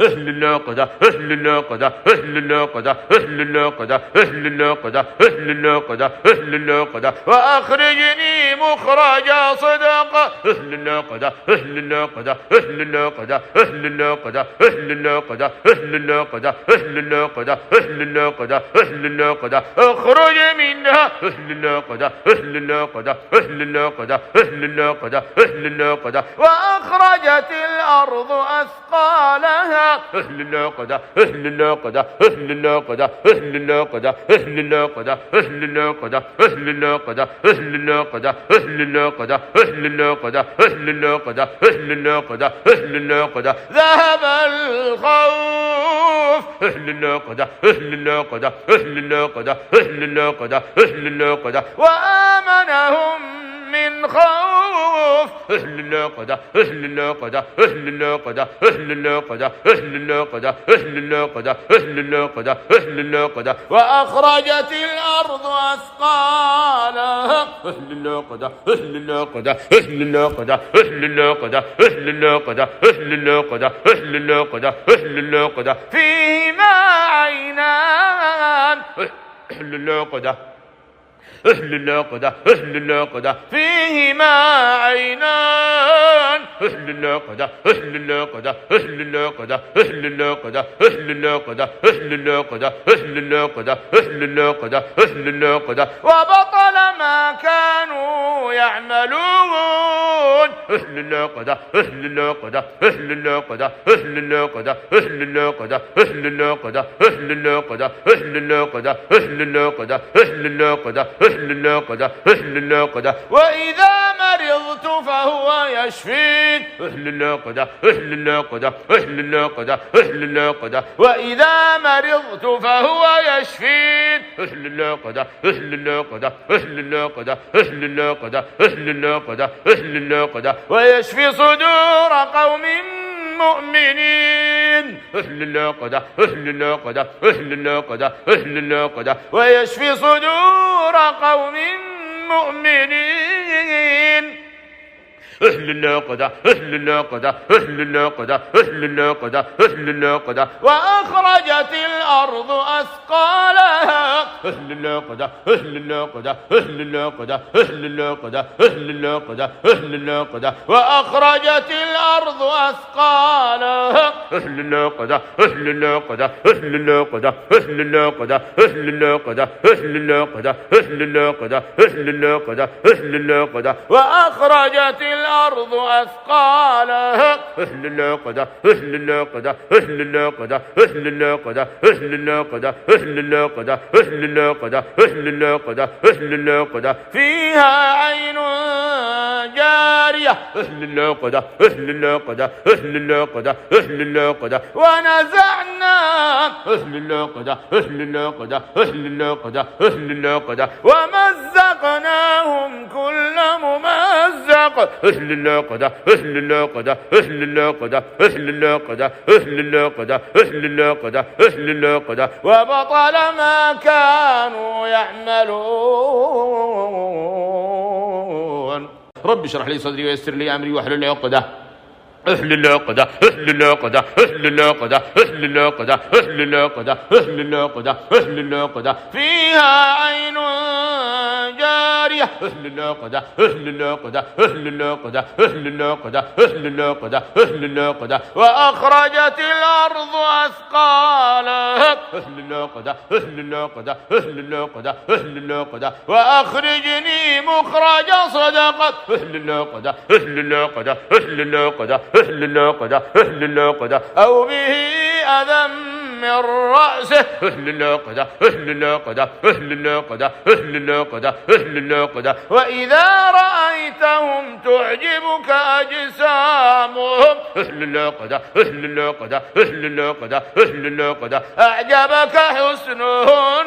أهل الناقدة أهل الناقدة أهل الناقدة أهل الناقدة أهل الناقدة أهل الناقدة أهل الناقدة وأخرجني مخرج صدقة أهل الناقدة أهل الناقدة أهل الناقدة أهل الناقدة أهل الناقدة أهل الناقدة أهل الناقدة أهل الناقدة أهل الناقدة أخرج منها أهل الناقدة أهل الناقدة أهل الناقدة أهل الناقدة أهل الناقدة وأخرجت الأرض أثقالها أهل الناقدة أهل الناقدة أهل الناقدة أهل الناقدة أهل الناقدة أهل الناقدة أهل الناقدة أهل الناقدة أهل الناقدة أهل الناقدة أهل الناقدة أهل الناقدة أهل الناقدة ذهب الخوف أهل الناقدة أهل الناقدة أهل الناقدة أهل الناقدة أهل الناقدة وآمنهم من خوف أهل الناقدة أهل الناقدة أهل الناقدة أهل الناقدة أهل الناقدة أهل الناقدة أهل الناقدة أهل الناقدة وأخرجت الأرض أثقالها أهل الناقدة أهل الناقدة أهل الناقدة أهل الناقدة أهل الناقدة أهل الناقدة أهل الناقدة أهل الناقدة فيهما عينان أهل الناقدة أهل الناقدة أهل الناقدة فيهما عينان أهل الناقدة أهل الناقدة أهل الناقدة أهل الناقدة أهل الناقدة أهل الناقدة أهل الناقدة أهل الناقدة أهل الناقدة وبطل ما كانوا يعملون أهل الناقدة أهل الناقدة أهل الناقدة أهل الناقدة أهل الناقدة أهل الناقدة أهل الناقدة أهل الناقدة أهل الناقدة أهل الناقدة أهل الناقدة أهل الناقدة وإذا مرضت فهو يشفين أهل الناقدة أهل الناقدة أهل الناقدة أهل الناقدة وإذا مرضت فهو يشفين أهل الناقدة أهل الناقدة أهل الناقدة أهل الناقدة أهل الناقدة أهل الناقدة ويشفي صدور قوم مؤمنين أهل الناقدة أهل الناقدة أهل الناقدة أهل الناقدة ويشفي صدور قوم مؤمنين أهل الناقدة أهل الناقدة أهل الناقدة أهل الناقدة أهل الناقدة وأخرجت الأرض أثقالها أهل الناقدة أهل الناقدة أهل الناقدة أهل الناقدة أهل الناقدة أهل الناقدة وأخرجت الأرض أثقالها أهل الناقدة أهل الناقدة أهل الناقدة أهل الناقدة أهل الناقدة أهل الناقدة أهل الناقدة أهل الناقدة أهل الناقدة وأخرجت الأرض أثقالها أهل الناقدة أهل الناقدة أهل الناقدة أهل الناقدة أهل الناقدة أهل الناقدة أهل الناقدة أهل الناقدة أهل الناقدة فيها عين جارية أهل الناقدة أهل الناقدة أهل الناقدة أهل الناقدة ونزعنا أهل الناقدة أهل الناقدة أهل الناقدة أهل الناقدة ومزقناهم كل ممزق أهل الناقدة أهل الناقدة أهل الناقدة أهل الناقدة أهل الناقدة أهل الناقدة أهل الناقدة وبطل ما كانوا يعملون رب اشرح لي صدري ويسر لي أمري واحلل عقدة أهل الناقدة أهل الناقدة أهل الناقدة أهل الناقدة أهل الناقدة أهل الناقدة أهل الناقدة فيها عين جارية أهل الناقدة أهل الناقدة أهل الناقدة أهل الناقدة أهل الناقدة أهل الناقدة وأخرجت الأرض أثقالها أهل الناقدة أهل الناقدة أهل الناقدة أهل الناقدة وأخرجني مخرج صدقة أهل الناقدة أهل الناقدة أهل الناقدة أهل الناقدة أهل الناقدة أو به أذى من رأسه أهل الناقدة أهل الناقدة أهل الناقدة أهل الناقدة أهل الناقدة وإذا رأيتهم تعجبك أجسامهم أهل الناقدة أهل الناقدة أهل الناقدة أهل الناقدة أعجبك حسنهن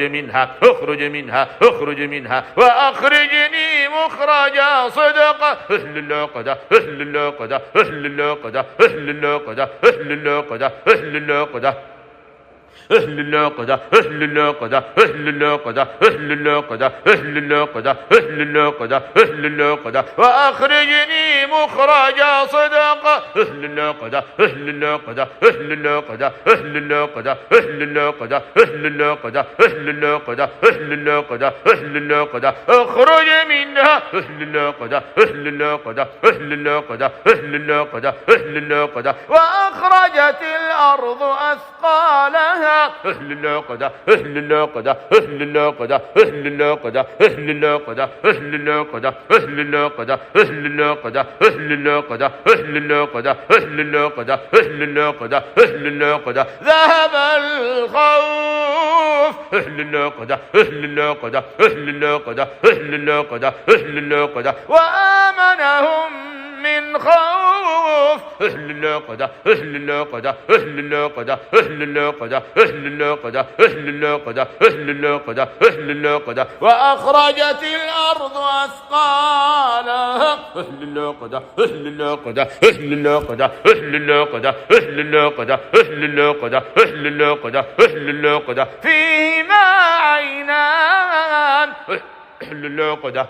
اخرج منها اخرج منها اخرج منها وأخرجني مخرج صدق. أهل العقدة أهل العقدة أهل العقدة أهل العقدة أهل العقدة أهل العقدة أهل العقدة أهل العقدة أهل العقدة أهل العقدة أهل العقدة أهل العقدة أهل العقدة وأخرجني مخرج صدق. أهل العقدة أهل العقدة أهل العقدة أهل العقدة أهل العقدة أهل العقدة أهل العقدة أهل العقدة أهل العقدة أخرج منها. أهل العقدة أهل العقدة أهل العقدة أهل العقدة أهل العقدة وأخرجت الأرض أثقالها. أهل العقدة أهل العقدة أهل العقدة أهل العقدة أهل العقدة أهل العقدة أهل العقدة أهل العقدة أهل العقدة أهل العقدة أهل العقدة أهل العقدة أهل العقدة ذهب الخوف. أهل العقدة أهل العقدة أهل العقدة أهل العقدة أهل العقدة وآمنهم من خوف. أهل العقدة أهل العقدة أهل العقدة أهل العقدة أهل العقدة أهل العقدة أهل العقدة أهل العقدة وأخرجت الأرض أثقالها. أهل العقدة أهل العقدة أهل العقدة أهل العقدة أهل العقدة أهل العقدة أهل العقدة أهل العقدة فيهما عينان. أهل العقدة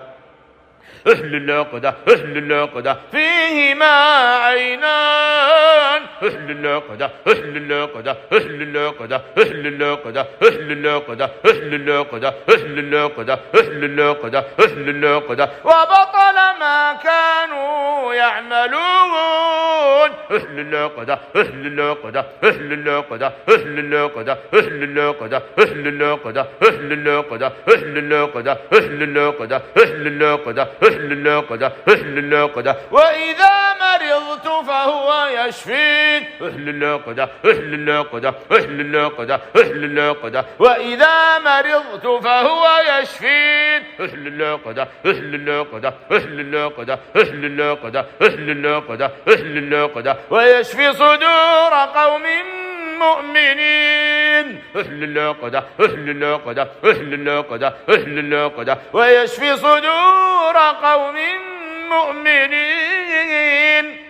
أهل العقدة أهل العقدة فيهما عينان. أهل العقدة أهل العقدة أهل العقدة أهل العقدة أهل العقدة أهل العقدة أهل العقدة أهل العقدة أهل العقدة وبطل ما كانوا يعملون. أهل العقدة أهل العقدة أهل العقدة أهل العقدة أهل العقدة أهل العقدة أهل العقدة أهل العقدة أهل العقدة أهل العقدة أهل العقدة أهل العقدة وإذا مرضت فهو يشفين. أهل العقدة أهل العقدة أهل العقدة أهل العقدة وإذا مرضت فهو يشفين. أهل العقدة أهل العقدة أهل العقدة أهل العقدة أهل العقدة أهل العقدة ويشفي صدور قوم مؤمنين. أهل العقدة أهل العقدة أهل العقدة أهل العقدة ويشفي صدور قوم مؤمنين.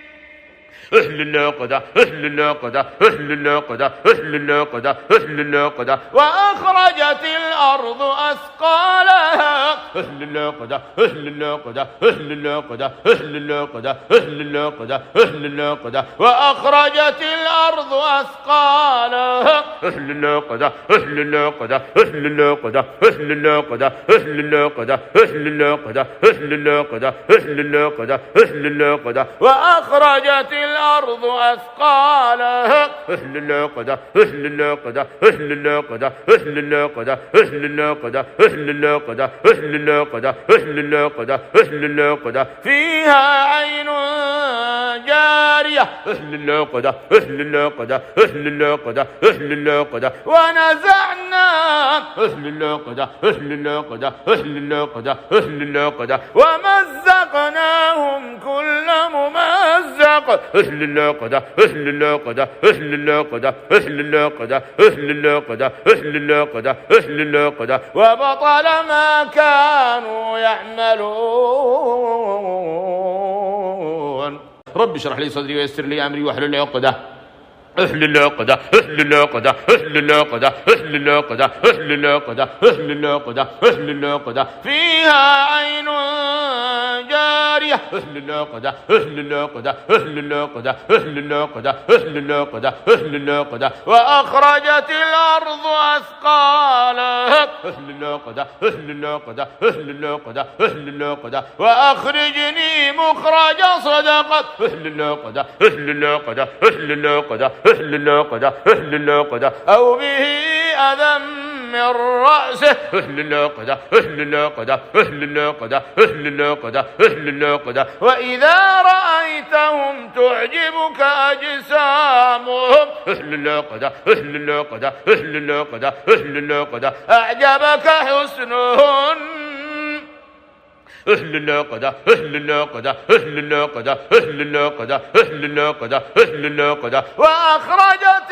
أهل العقدة أهل العقدة أهل العقدة أهل العقدة أهل العقدة وأخرجت الأرض أثقالها. أهل العقدة أهل العقدة أهل العقدة أهل العقدة أهل العقدة أهل العقدة وأخرجت الأرض أثقالها. أهل العقدة أهل العقدة أهل العقدة أهل العقدة أهل العقدة أهل العقدة أهل العقدة أهل العقدة أهل العقدة وأخرجت الأرض أثقالها. أهل العقدة أهل العقدة أهل العقدة أهل العقدة أهل العقدة أهل العقدة أهل العقدة أهل العقدة أهل العقدة فيها عين جارية. أهل العقدة أهل العقدة أهل العقدة أهل العقدة ونزعنا. أهل العقدة أهل العقدة أهل العقدة أهل العقدة ومزقناهم كل ممزق. أهل العقدة أهل العقدة أهل العقدة أهل العقدة أهل العقدة أهل العقدة أهل العقدة وبطل ما كانوا يعملون. رب اشرح لي صدري ويسر لي أمري واحلل عقدة. أهل العقدة أهل العقدة أهل العقدة أهل العقدة أهل العقدة أهل العقدة أهل العقدة فيها عين جارية. أهل العقدة أهل العقدة أهل العقدة أهل العقدة أهل العقدة أهل العقدة وأخرجت الأرض أثقالها. أهل العقدة أهل العقدة أهل العقدة أهل العقدة وأخرجني مخرج صدقة. أهل العقدة أهل العقدة أهل العقدة أهل العقدة أهل العقدة أو به أذى من رأسه. أهل العقدة أهل العقدة أهل العقدة أهل العقدة أهل العقدة وإذا رأيتهم تعجبك أجسامهم. أهل العقدة أهل العقدة أهل العقدة أهل العقدة أعجبك حسنهن. أهل العقدة أهل العقدة أهل العقدة أهل العقدة أهل العقدة أهل العقدة وأخرجت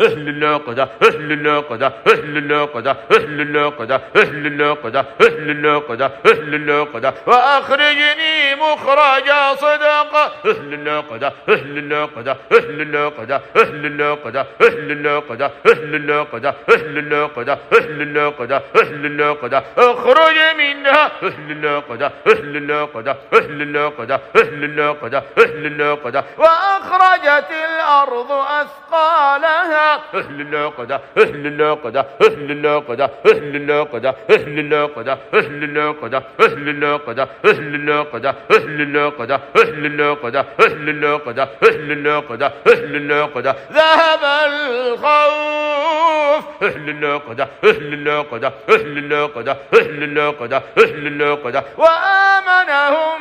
أهل الناقدة أهل الناقدة أهل الناقدة أهل الناقدة أهل الناقدة أهل الناقدة أهل الناقدة وأخرجني مخرج صدقة أهل الناقدة أهل الناقدة أهل الناقدة أهل الناقدة أهل الناقدة أهل الناقدة أهل الناقدة أهل الناقدة أهل الناقدة أخرج منها أهل الناقدة أهل الناقدة أهل الناقدة أهل الناقدة أهل الناقدة وأخرجت الأرض أثقالها أهل الناقدة أهل الناقدة أهل الناقدة أهل الناقدة أهل الناقدة أهل الناقدة أهل الناقدة أهل الناقدة أهل الناقدة أهل الناقدة أهل الناقدة أهل الناقدة أهل الناقدة ذهب الخوف أهل الناقدة أهل الناقدة أهل الناقدة أهل الناقدة أهل الناقدة وآمنهم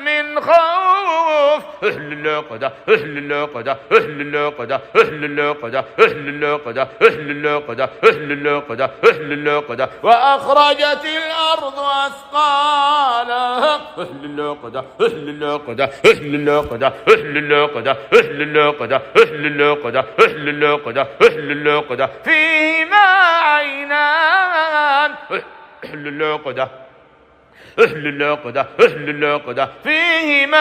من خوف أهل الناقدة أهل الناقدة أهل الناقدة أهل الناقدة أهل الناقدة أهل الناقدة أهل الناقدة أهل الناقدة وأخرجت الأرض أثقالها أهل الناقدة أهل الناقدة أهل الناقدة أهل الناقدة أهل الناقدة أهل الناقدة أهل الناقدة أهل الناقدة فيهما عينان أهل الناقدة أهل الناقدة أهل الناقدة فيهما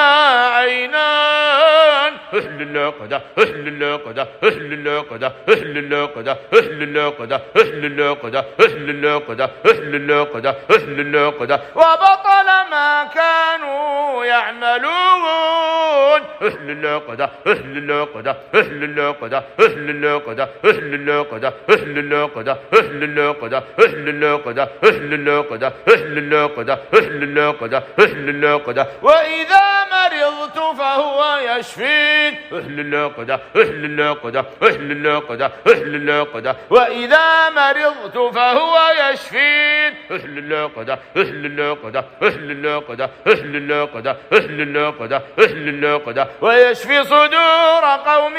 عينان أهل الناقدة أهل الناقدة أهل الناقدة أهل الناقدة أهل الناقدة أهل الناقدة أهل الناقدة أهل الناقدة أهل الناقدة وبطل ما كانوا يعملون أهل الناقدة أهل الناقدة أهل الناقدة أهل الناقدة أهل الناقدة أهل الناقدة أهل الناقدة أهل الناقدة أهل الناقدة أهل الناقدة أهل الناقدة أهل الناقدة وإذا مرضت فهو يشفين أهل الناقدة أهل الناقدة أهل الناقدة أهل الناقدة وإذا مرضت فهو يشفين أهل الناقدة أهل الناقدة أهل الناقدة أهل الناقدة أهل الناقدة أهل الناقدة ويشفي صدور قوم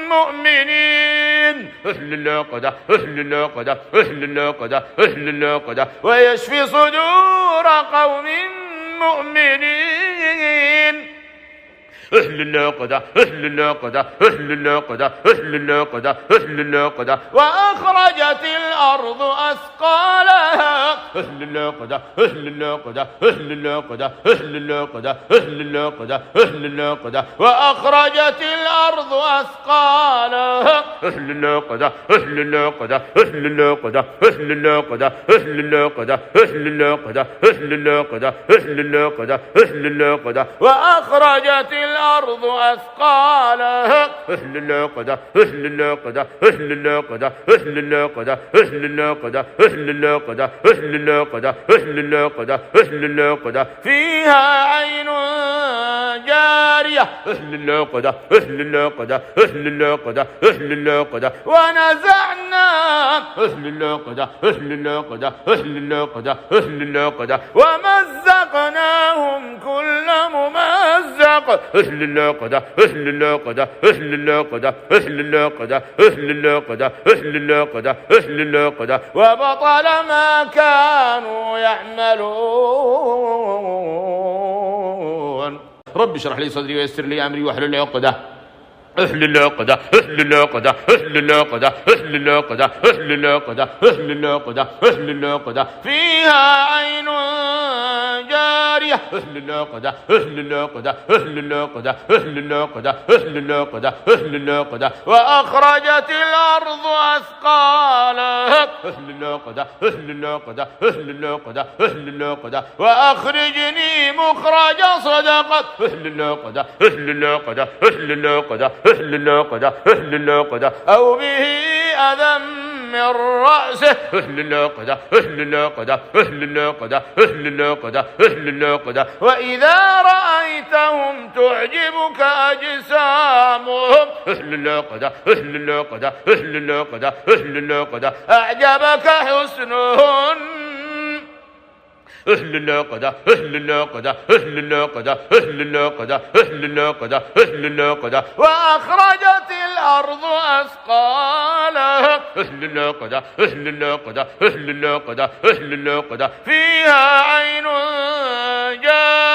مؤمنين أهل الناقدة أهل الناقدة أهل الناقدة أهل الناقدة ويشفي صدور قوم مؤمنين أهل الناقدة أهل الناقدة أهل الناقدة أهل الناقدة أهل الناقدة وأخرجت الأرض أثقالها أهل الناقدة أهل الناقدة أهل الناقدة أهل الناقدة أهل الناقدة أهل الناقدة وأخرجت الأرض أثقالها أهل الناقدة أهل الناقدة أهل الناقدة أهل الناقدة أهل الناقدة أهل الناقدة أهل الناقدة أهل الناقدة أهل الناقدة وأخرجت الأرض أثقالها أهل الناقدة أهل الناقدة أهل الناقدة أهل الناقدة أهل الناقدة أهل الناقدة أهل الناقدة أهل الناقدة أهل الناقدة فيها عين جارية أهل الناقدة أهل الناقدة أهل الناقدة أهل الناقدة ونزعنا أهل الناقدة أهل الناقدة أهل الناقدة أهل الناقدة ومزقناهم كل ممزق أهل الناقدة أهل الناقدة أهل الناقدة أهل الناقدة أهل الناقدة أهل الناقدة أهل الناقدة وبطل ما كانوا يعملون رب اشرح لي صدري ويسر لي أمري واحلل عقدة أهل الناقدة أهل الناقدة أهل الناقدة أهل الناقدة أهل الناقدة أهل الناقدة أهل الناقدة فيها عين جارية أهل الناقدة أهل الناقدة أهل الناقدة أهل الناقدة أهل الناقدة أهل الناقدة وأخرجت الأرض أثقالها أهل الناقدة أهل الناقدة أهل الناقدة أهل الناقدة وأخرجني مخرج صدقة أهل الناقدة أهل الناقدة أهل الناقدة أهل الناقدة أهل الناقدة أو به أذى من رأسه أهل الناقدة أهل الناقدة أهل الناقدة أهل الناقدة أهل الناقدة وإذا رأيتهم تعجبك أجسامهم أهل الناقدة أهل الناقدة أهل الناقدة أهل الناقدة أعجبك حسنهن أهل الناقدة أهل الناقدة أهل الناقدة أهل الناقدة أهل الناقدة أهل الناقدة وأخرجت الأرض أثقالها أهل الناقدة أهل الناقدة أهل الناقدة أهل الناقدة فيها عين جارية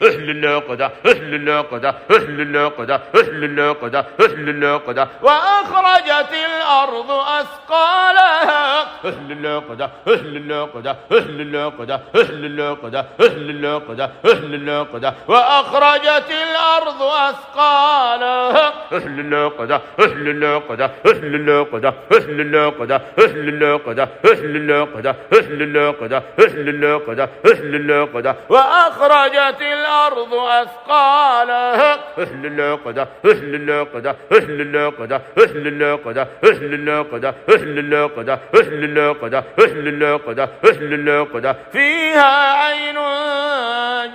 أهل اللقدة أهل اللقدة أهل اللقدة أهل اللقدة أهل اللقدة وأخرجت الأرض أثقالها أهل اللقدة أهل اللقدة أهل اللقدة أهل اللقدة أهل اللقدة أهل اللقدة وأخرجت الأرض أثقالها أهل اللقدة أهل اللقدة أهل اللقدة أهل اللقدة أهل اللقدة أهل اللقدة أهل اللقدة أهل اللقدة أهل اللقدة وأخرجت الأرض أثقالها أهل اللقدة أهل اللقدة أهل اللقدة أهل اللقدة أهل اللقدة أهل اللقدة أهل اللقدة أهل اللقدة أهل اللقدة فيها عين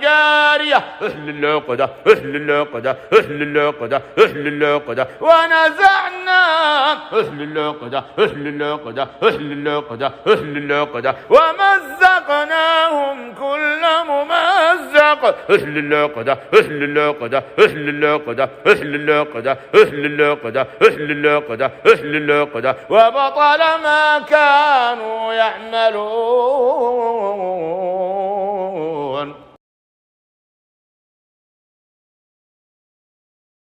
جارية أهل اللقدة أهل اللقدة أهل اللقدة أهل اللقدة ونزعنا أهل اللقدة أهل اللقدة أهل اللقدة أهل اللقدة ومزقناهم كل ممزق أهل اللقدة أهل اللقدة أهل اللقدة أهل اللقدة أهل اللقدة أهل اللقدة أهل اللقدة وبطل ما كانوا يعملون.